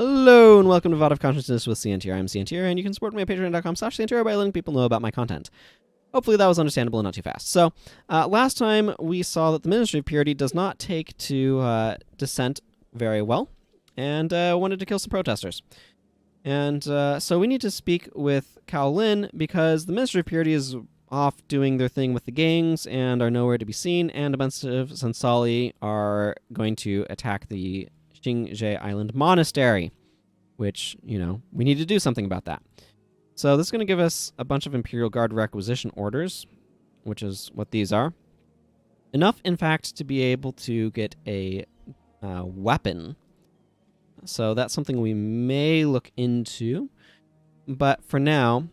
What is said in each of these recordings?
Hello and welcome to VOD of Consciousness with Sientir. I'm Sientir, and you can support me at patreon.com/Sientir by letting people know about my content. Hopefully that was understandable and not too fast. So, last time we saw that the Ministry of Purity does not take to dissent very well, and wanted to kill some protesters. And so we need to speak with Cao Lin, because the Ministry of Purity is off doing their thing with the gangs and are nowhere to be seen, and a bunch of Sansali are going to attack the Shing Jea Monastery, which, we need to do something about that. So this is going to give us a bunch of Imperial Guard requisition orders, which is what these are. Enough, in fact, to be able to get a weapon. So that's something we may look into. But for now,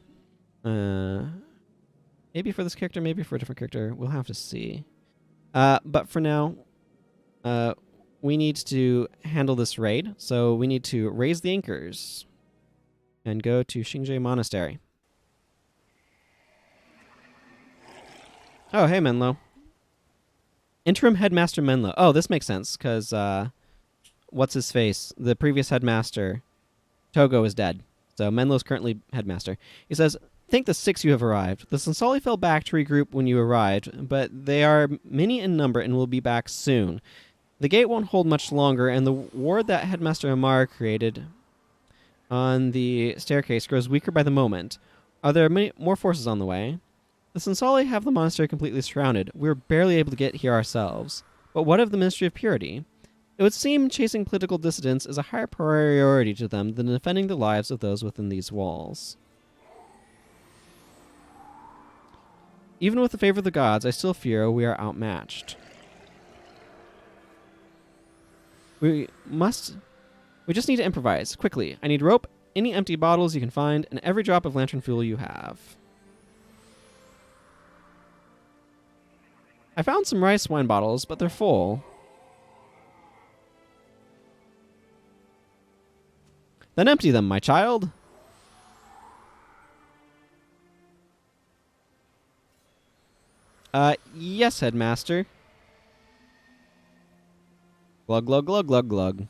maybe for this character, maybe for a different character, we'll have to see. But for now, we need to handle this raid, so we need to raise the anchors and go to Shing Jea Monastery. Oh, hey, Menlo. Interim Headmaster Menlo. Oh, this makes sense, because, what's his face? The previous headmaster, Togo, is dead. So Menlo's currently headmaster. He says, "Thank the 6 you have arrived. The Sansali fell back to regroup when you arrived, but they are many in number and will be back soon. The gate won't hold much longer, and the ward that Headmaster Amar created on the staircase grows weaker by the moment. Are there many more forces on the way? The Sansali have the monastery completely surrounded. We're barely able to get here ourselves. But what of the Ministry of Purity? It would seem chasing political dissidents is a higher priority to them than defending the lives of those within these walls. Even with the favor of the gods, I still fear we are outmatched. We just need to improvise, quickly. I need rope, any empty bottles you can find, and every drop of lantern fuel you have." I found some rice wine bottles, but they're full. Then empty them, my child. Yes, Headmaster. Glug, glug, glug, glug, glug.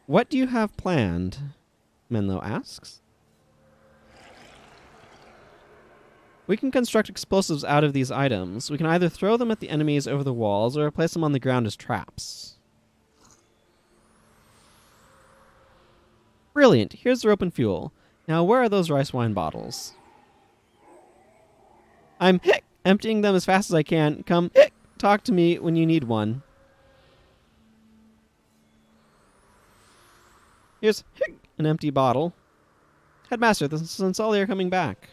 What do you have planned? Menlo asks. We can construct explosives out of these items. We can either throw them at the enemies over the walls or place them on the ground as traps. Brilliant. Here's the rope and fuel. Now, where are those rice wine bottles? I'm emptying them as fast as I can. Come talk to me when you need one. Here's an empty bottle. Headmaster, the Sansali are coming back.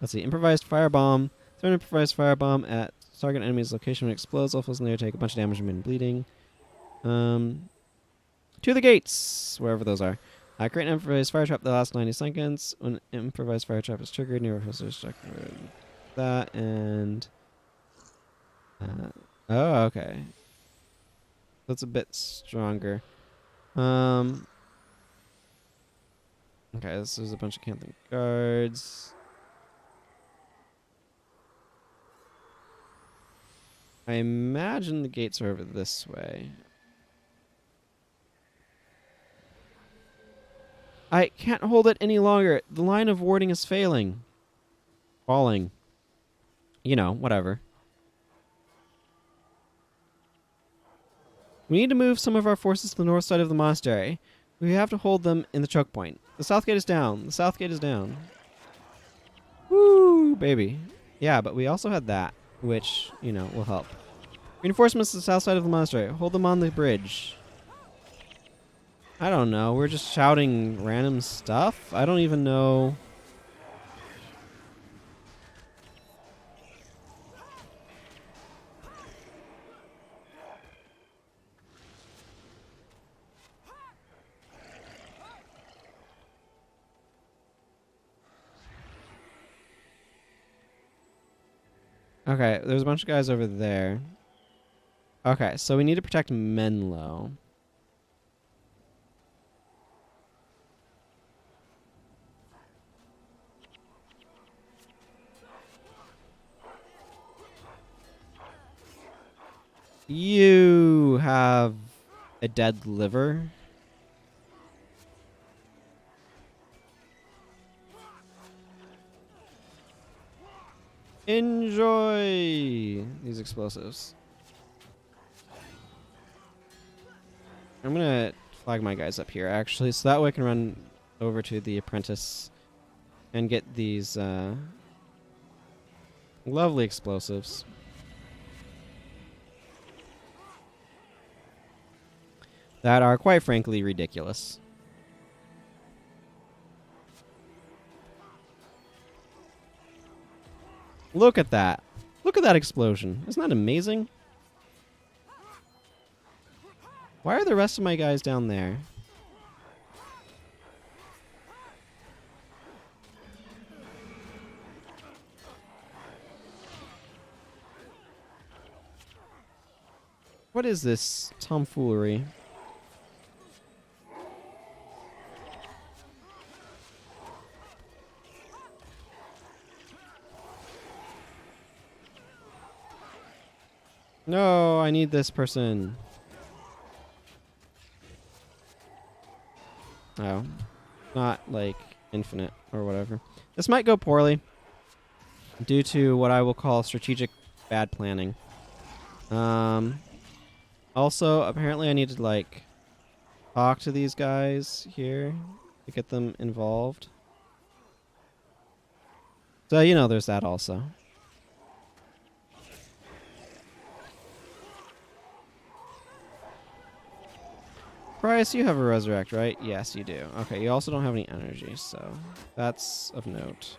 Let's see. Improvised firebomb. Throw an improvised firebomb at target enemy's location when it explodes. All foes in there take a bunch of damage and begin bleeding. To the gates, wherever those are. Create an improvised fire trap that lasts 90 seconds. When an improvised fire trap is triggered, new officers struck that, and oh, okay. That's a bit stronger. Okay, this is a bunch of camping guards. I imagine the gates are over this way. I can't hold it any longer. The line of warding is failing. Falling. Whatever. We need to move some of our forces to the north side of the monastery. We have to hold them in the choke point. The south gate is down. The south gate is down. Woo, baby. Yeah, but we also had that, which, will help. Reinforcements to the south side of the monastery. Hold them on the bridge. I don't know. We're just shouting random stuff. I don't even know. Okay, there's a bunch of guys over there. Okay, so we need to protect Menlo. You have a dead liver. Enjoy these explosives. I'm gonna flag my guys up here, actually, so that way I can run over to the apprentice and get these lovely explosives. That are, quite frankly, ridiculous. Look at that. Look at that explosion. Isn't that amazing? Why are the rest of my guys down there? What is this tomfoolery? No, I need this person. Oh. Not, like, infinite or whatever. This might go poorly due to what I will call strategic bad planning. Also, apparently I need to, like, talk to these guys here to get them involved. So, you know, there's that also. Bryce, you have a resurrect, right? Yes, you do. Okay, you also don't have any energy, so that's of note.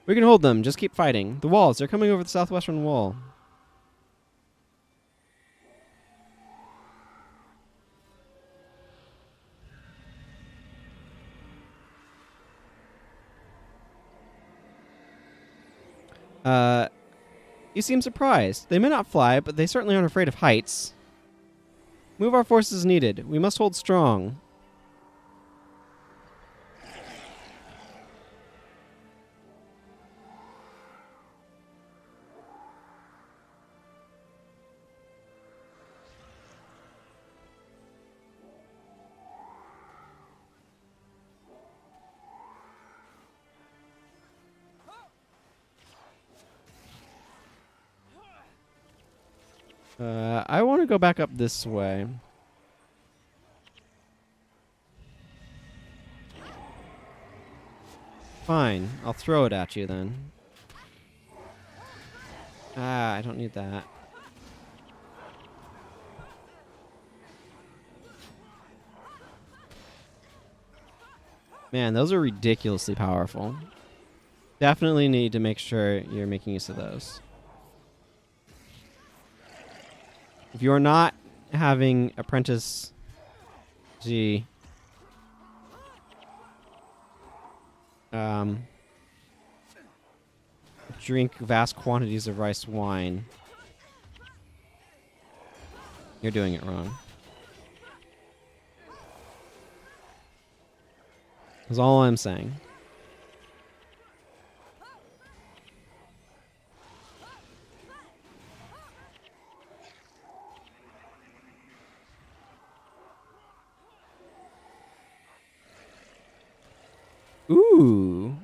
We can hold them. Just keep fighting. The walls, they're coming over the southwestern wall. You seem surprised. They may not fly, but they certainly aren't afraid of heights. Move our forces as needed. We must hold strong. I want to go back up this way. Fine, I'll throw it at you then. Ah, I don't need that. Man, those are ridiculously powerful. Definitely need to make sure you're making use of those. If you're not having apprentice G drink vast quantities of rice wine, you're doing it wrong. That's all I'm saying. Ooh.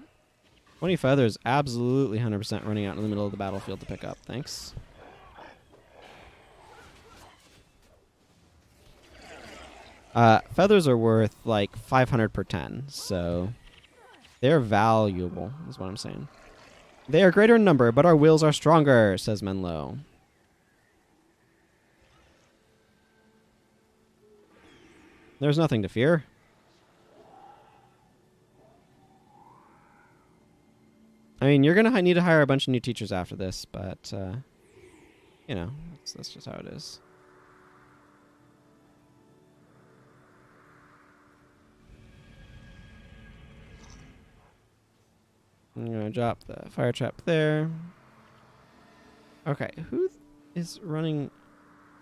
20 feathers, absolutely 100% running out in the middle of the battlefield to pick up. Thanks. Feathers are worth like 500 per 10, so they're valuable, is what I'm saying. They are greater in number, but our wills are stronger, says Menlo. There's nothing to fear. I mean, you're going to need to hire a bunch of new teachers after this, but, you know, that's just how it is. I'm going to drop the fire trap there. Okay, who is running...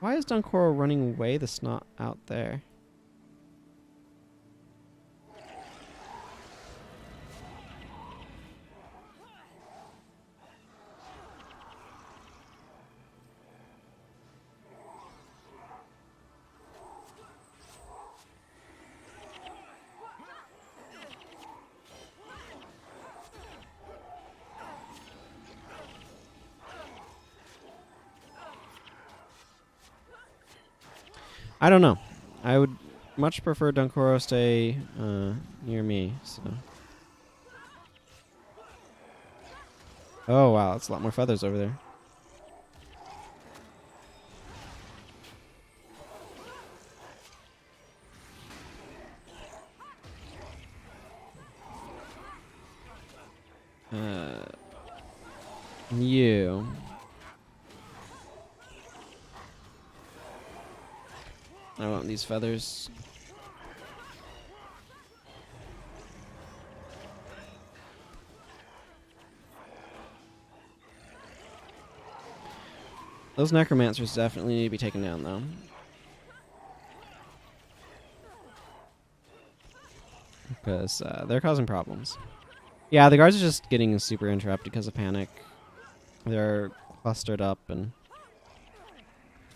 Why is Dunkoro running away that's not out there? I don't know. I would much prefer Dunkoro stay near me. So. Oh wow, it's a lot more feathers over there. You. I want these feathers. Those necromancers definitely need to be taken down, though. Because they're causing problems. Yeah, the guards are just getting super interrupted because of panic. They're clustered up, and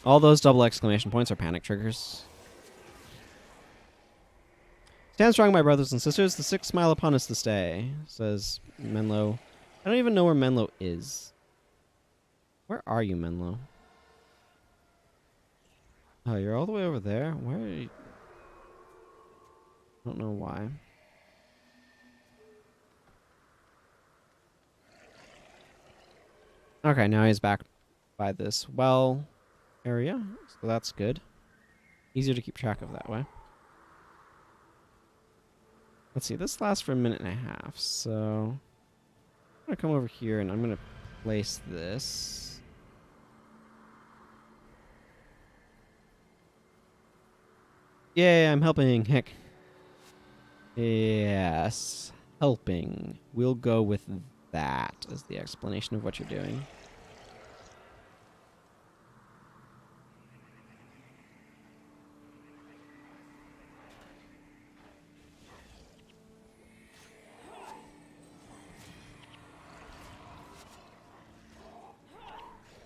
all those double exclamation points are panic triggers. Stand strong, my brothers and sisters. The six smile upon us this day, says Menlo. I don't even know where Menlo is. Where are you, Menlo? Oh, you're all the way over there? Where are you? I don't know why. Okay, now he's back by this well area, so that's good. Easier to keep track of that way. Let's see, this lasts for a minute and a half, so I'm gonna come over here and I'm gonna place this. Yay, I'm helping. Heck. Yes, helping. We'll go with that as the explanation of what you're doing.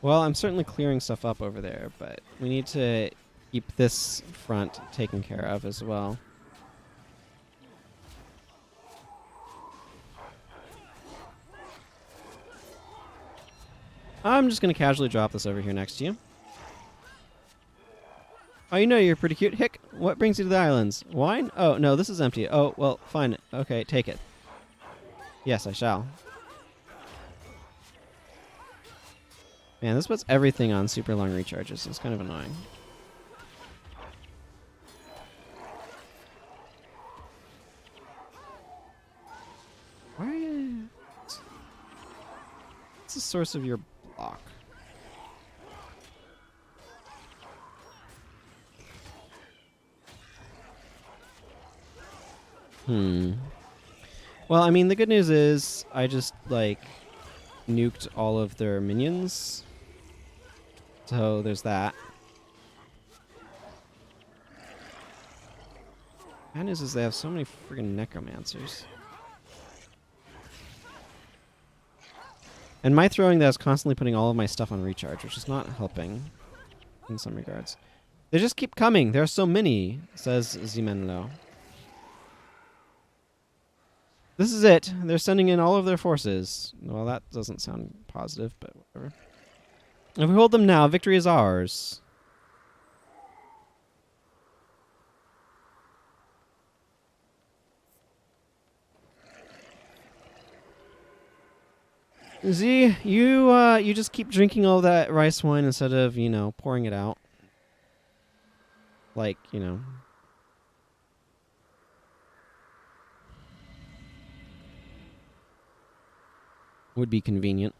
Well, I'm certainly clearing stuff up over there, but we need to keep this front taken care of as well. I'm just going to casually drop this over here next to you. Oh, you know you're pretty cute. Hick, what brings you to the islands? Wine? Oh, no, this is empty. Oh, well, fine. Okay, take it. Yes, I shall. Man, this puts everything on super long recharges. It's kind of annoying. Why are you... What's the source of your block? Well, I mean, the good news is I just, like, nuked all of their minions. So there's that. Bad news is they have so many friggin' necromancers. And my throwing that is constantly putting all of my stuff on recharge, which is not helping in some regards. They just keep coming. There are so many, says Zimenlo. This is it. They're sending in all of their forces. Well, that doesn't sound positive, but whatever. If we hold them now, victory is ours. Z, you just keep drinking all that rice wine instead of, you know, pouring it out. Like, you know. Would be convenient.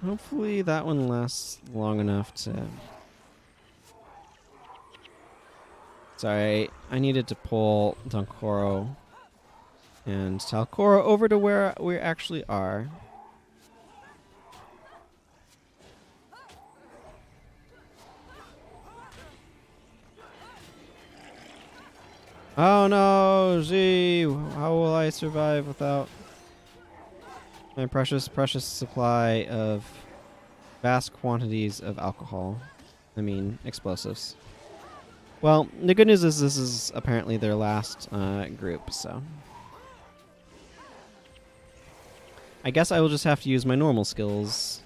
Hopefully that one lasts long enough to... Sorry, I needed to pull Dunkoro and Talcoro over to where we actually are. Oh no, Z! How will I survive without my precious, precious supply of vast quantities of alcohol? I mean, explosives. Well, the good news is this is apparently their last group, so... I guess I will just have to use my normal skills.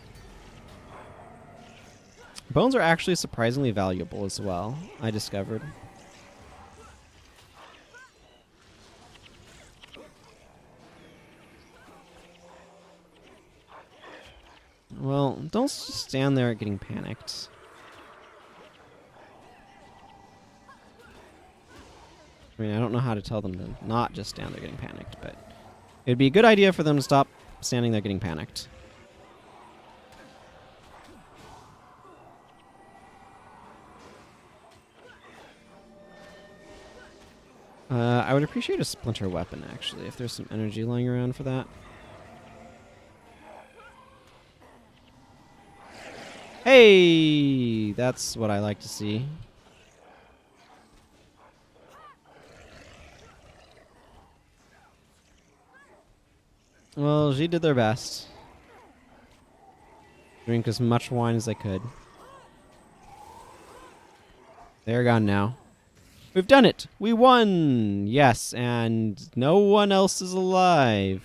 Bones are actually surprisingly valuable as well, I discovered. Well, don't just stand there getting panicked. I mean, I don't know how to tell them to not just stand there getting panicked, but it'd be a good idea for them to stop standing there getting panicked. I would appreciate a splinter weapon, actually, if there's some energy lying around for that. Hey! That's what I like to see. Well, she did their best. Drink as much wine as they could. They're gone now. We've done it! We won! Yes, and no one else is alive.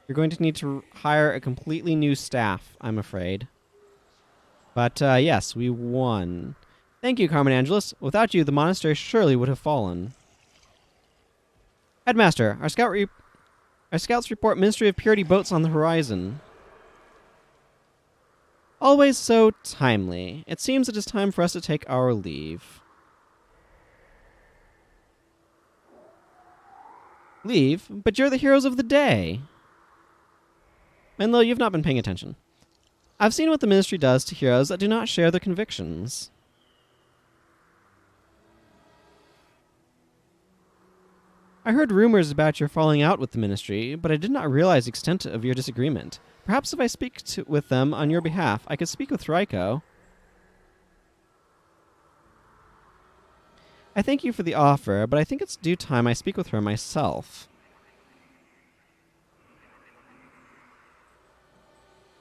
You're going to need to hire a completely new staff, I'm afraid. But yes, we won. Thank you, Carmen Angelus. Without you, the monastery surely would have fallen. Headmaster, our scouts report Ministry of Purity boats on the horizon. Always so timely. It seems it is time for us to take our leave. Leave? But you're the heroes of the day. Menlo, you've not been paying attention. I've seen what the Ministry does to heroes that do not share their convictions. I heard rumors about your falling out with the Ministry, but I did not realize the extent of your disagreement. Perhaps if I speak with them on your behalf, I could speak with Raiko. I thank you for the offer, but I think it's due time I speak with her myself.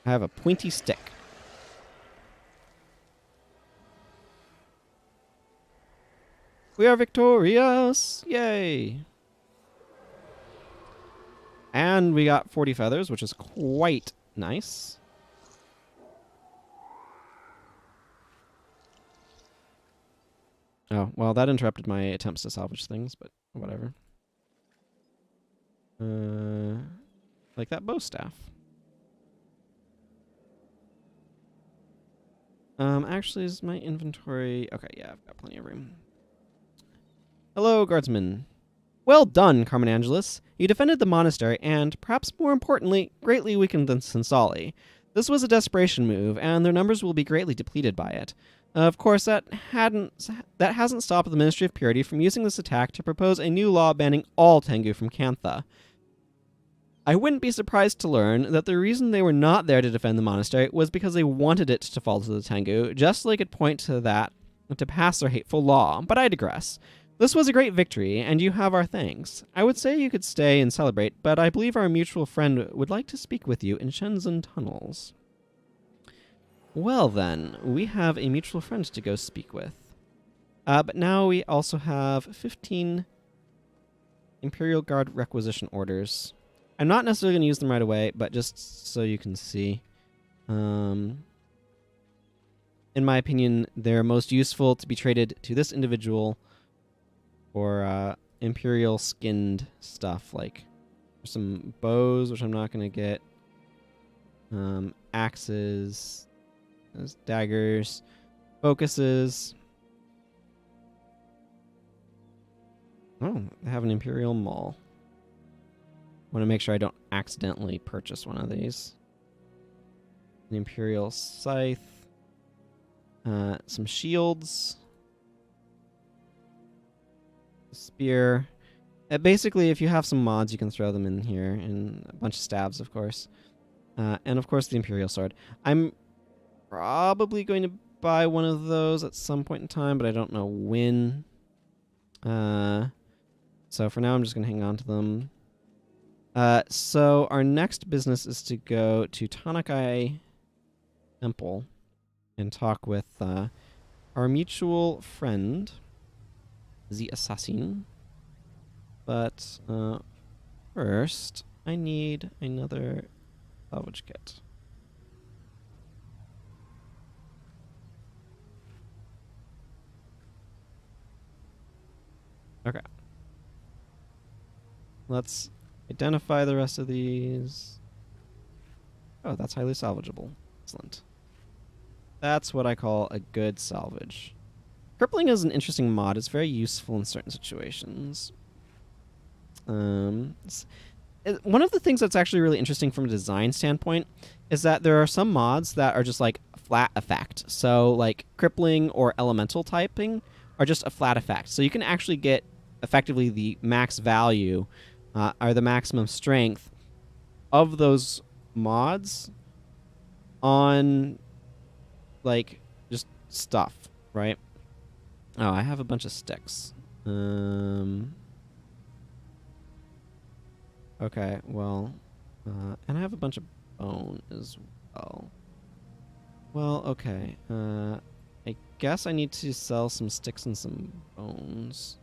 I have a pointy stick. We are victorious! Yay! And we got 40 feathers, which is quite nice. Oh, well, that interrupted my attempts to salvage things, but whatever. Like that bow staff. Actually, is my inventory... Okay, yeah, I've got plenty of room. Hello, guardsman. Well done, Carmen Angelus. You defended the monastery and, perhaps more importantly, greatly weakened the Sensali. This was a desperation move, and their numbers will be greatly depleted by it. Of course, that hasn't stopped the Ministry of Purity from using this attack to propose a new law banning all Tengu from Kantha. I wouldn't be surprised to learn that the reason they were not there to defend the monastery was because they wanted it to fall to the Tengu, just so they could point to that to pass their hateful law, but I digress. This was a great victory, and you have our thanks. I would say you could stay and celebrate, but I believe our mutual friend would like to speak with you in Shenzhen tunnels. Well then, we have a mutual friend to go speak with. But now we also have 15 Imperial Guard requisition orders. I'm not necessarily going to use them right away, but just so you can see. In my opinion, they're most useful to be traded to this individual for Imperial skinned stuff, like some bows, which I'm not going to get, axes, daggers, focuses. Oh, they have an Imperial Maul. Want to make sure I don't accidentally purchase one of these. An Imperial Scythe. Some shields. Spear. Basically, if you have some mods, you can throw them in here. And a bunch of stabs, of course. And, of course, the Imperial Sword. I'm probably going to buy one of those at some point in time, but I don't know when. So for now, I'm just going to hang on to them. So our next business is to go to Tanakai Temple and talk with our mutual friend, the assassin. But first, I need another salvage kit. Okay. Let's identify the rest of these. Oh, that's highly salvageable. Excellent. That's what I call a good salvage. Crippling is an interesting mod. It's very useful in certain situations. One of the things that's actually really interesting from a design standpoint is that there are some mods that are just like flat effect. So like crippling or elemental typing are just a flat effect. So you can actually get effectively the max value or the maximum strength of those mods on like just stuff, right? Oh, I have a bunch of sticks. Okay, well, and I have a bunch of bone as well. Well, okay. I guess I need to sell some sticks and some bones.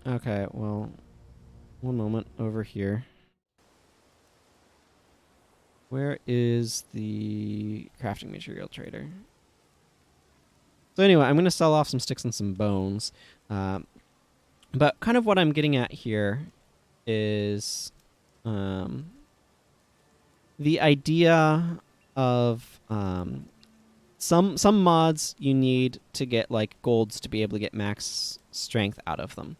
Okay, well, one moment over here. Where is the crafting material trader? So anyway, I'm going to sell off some sticks and some bones. But kind of what I'm getting at here is the idea of some mods you need to get like golds to be able to get max strength out of them.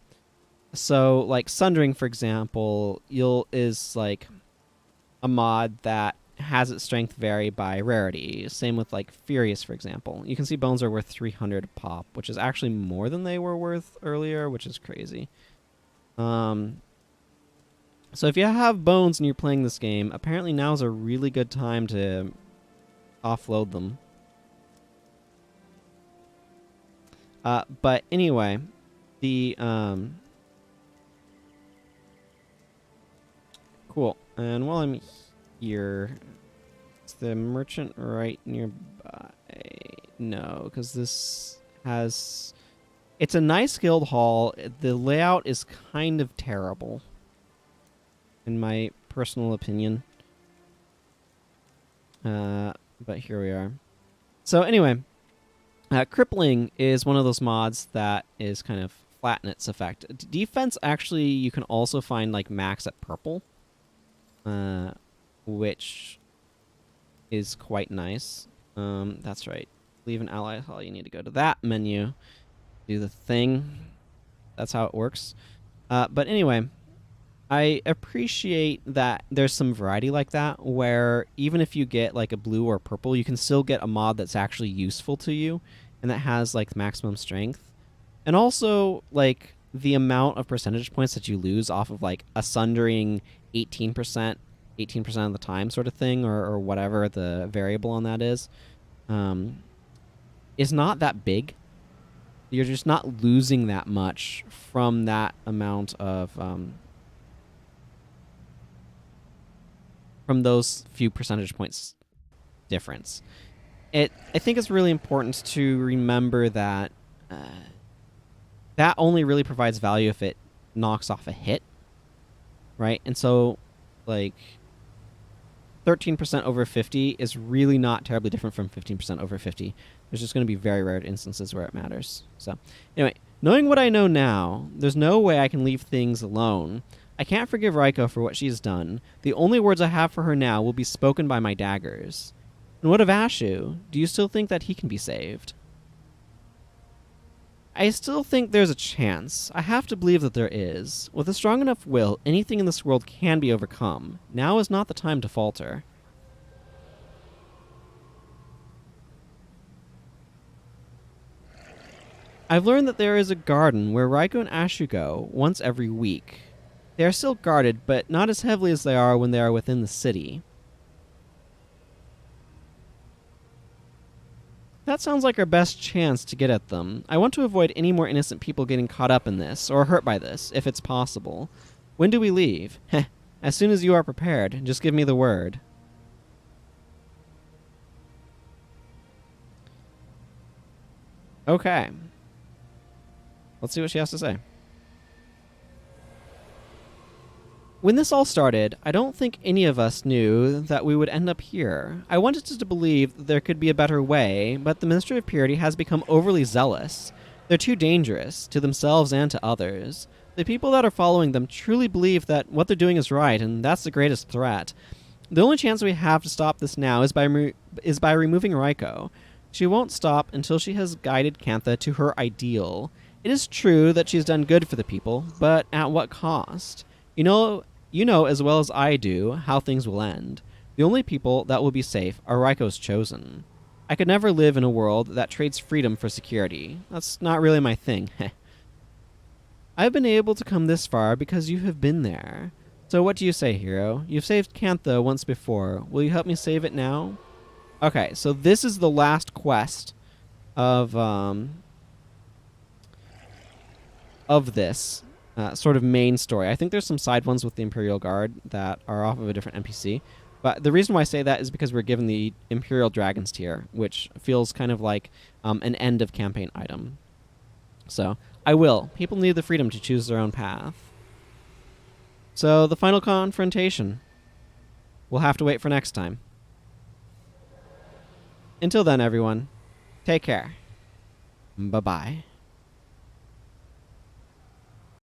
So like Sundering, for example, is like a mod that has its strength vary by rarity. Same with like Furious, for example. You can see bones are worth 300 pop, which is actually more than they were worth earlier, which is crazy. So if you have bones and you're playing this game, apparently now is a really good time to offload them. But anyway, the cool. And while I'm here, is the merchant right nearby? No, because this has... It's a nice guild hall. The layout is kind of terrible, in my personal opinion. But here we are. So anyway, crippling is one of those mods that is kind of flat in its effect. Defense, actually, you can also find like max at purple, which is quite nice. That's right. Leave an ally hall. You need to go to that menu, do the thing. That's how it works. But anyway, I appreciate that there's some variety like that, where even if you get like a blue or purple, you can still get a mod that's actually useful to you and that has like maximum strength. And also like the amount of percentage points that you lose off of like a Sundering 18% of the time sort of thing, or whatever the variable on that is not that big. You're just not losing that much from that amount of from those few percentage points difference. I think it's really important to remember that that only really provides value if it knocks off a hit, right? And so, like, 13% over 50 is really not terribly different from 15% over 50. There's just going to be very rare instances where it matters. So, anyway, knowing what I know now, there's no way I can leave things alone. I can't forgive Raiko for what she's done. The only words I have for her now will be spoken by my daggers. And what of Ashu? Do you still think that he can be saved? I still think there's a chance. I have to believe that there is. With a strong enough will, anything in this world can be overcome. Now is not the time to falter. I've learned that there is a garden where Raiko and Ashu go once every week. They are still guarded, but not as heavily as they are when they are within the city. That sounds like our best chance to get at them. I want to avoid any more innocent people getting caught up in this, or hurt by this, if it's possible. When do we leave? Heh, as soon as you are prepared. Just give me the word. Okay. Let's see what she has to say. When this all started, I don't think any of us knew that we would end up here. I wanted to believe that there could be a better way, but the Ministry of Purity has become overly zealous. They're too dangerous, to themselves and to others. The people that are following them truly believe that what they're doing is right, and that's the greatest threat. The only chance we have to stop this now is by removing Raiko. She won't stop until she has guided Kantha to her ideal. It is true that she's done good for the people, but at what cost? You know as well as I do how things will end. The only people that will be safe are Raiko's chosen. I could never live in a world that trades freedom for security. That's not really my thing. I've been able to come this far because you have been there. So what do you say, hero? You've saved Kantha once before. Will you help me save it now? Okay, so this is the last quest of this sort of main story. I think there's some side ones with the Imperial Guard that are off of a different NPC. But the reason why I say that is because we're given the Imperial Dragons tier, which feels kind of like an end of campaign item. So, I will. People need the freedom to choose their own path. So, the final confrontation. We'll have to wait for next time. Until then, everyone, take care. Bye-bye.